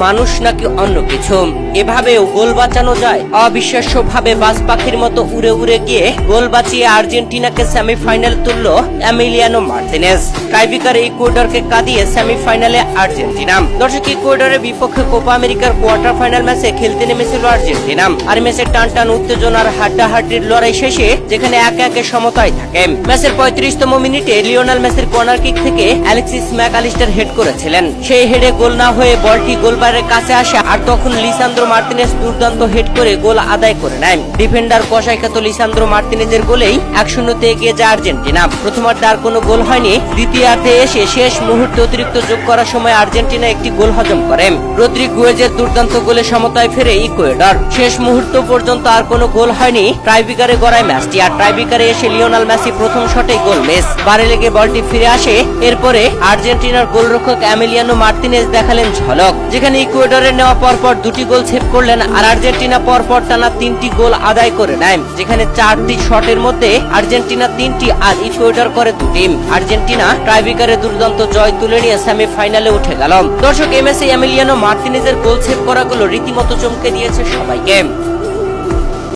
মানুষ নাকি অন্য কিছু, এভাবেও গোল বাঁচানো যায়? অবিশ্বাস্য ভাবে বাজ পাখির মতো উড়ে উড়ে গিয়ে গোল বাঁচিয়ে আর্জেন্টিনাকে সেমিফাইনাল তুলল এমিলিয়ানো মার্তিনেজ। টাইব্রেকারে ইকুয়েডরকে কাঁদিয়ে সেমিফাইনালে আর্জেন্টিনা। দর্শক, ইকুয়েডরের বিপক্ষে কোপা আমেরিকার কোয়ার্টার ফাইনাল ম্যাচে খেলতে নেমেছিল আর্জেন্টিনা। আর ম্যাচের টানটান উত্তেজনার হাড্ডাহাড্ডির লড়াই শেষে যেখানে একে একে সমতায় থাকে, ম্যাচের 35তম মিনিটে লিওনেল মেসির কর্নার কিক থেকে অ্যালেক্সিস ম্যাকআলিস্টার হেড করেছিলেন। সেই হেডে গোল না হয়ে বলটি গোলবারের কাছে আসে, আর তখন লিসান্দ্রো মার্তিনেজ দুর্দান্ত হেড করে গোল আদায় করে নেয়। ডিফেন্ডার কসাইখ্যাত লিসান্দ্রো মার্তিনেজের গোলেই 1-0 এগিয়ে যায় আর্জেন্টিনা। প্রথমার্ধে আর কোনো গোল হয়নি। দ্বিতীয়ার্ধে এসে শেষ মুহূর্তে অতিরিক্ত যোগ করার সময় আর্জেন্টিনা একটি গোল হজম করে। রদ্রিগুয়েজের দুর্দান্ত গোলে সমতায় ফেরে ইকুয়েডর। শেষ মুহূর্ত পর্যন্ত আর কোনো গোল হয়নি। টাইব্রেকারে গড়ায় ম্যাচটি। আর টাইব্রেকারে এসে লিওনেল মেসি প্রথম শটেই গোল মিস। বারে লেগে বলটি ফিরে আসে। এরপরে আর্জেন্টিনার গোলরক্ষক এমিলিয়ানো মার্তিনেজ দেখালেন ঝলক, যেখানে ইকুয়েডরের নেওয়া পরপর 2টি গোল সেভ করলেন, আর আর্জেন্টিনা পরপর টানা 3টি গোল আদায় করে নেয়। যেখানে 4টি শটের মধ্যে আর্জেন্টিনা 3টি আর ইকুয়েডর করে 2টি। আর্জেন্টিনা টাইব্রেকারে দুর্দান্ত জয় তুলে নিয়ে সেমিফাইনালে উঠে গেল। দর্শক, এই ম্যাচে এমিলিয়ানো মার্তিনেজের গোল সেভ করাগুলো রীতিমতো চমকে দিয়েছে সবাইকে।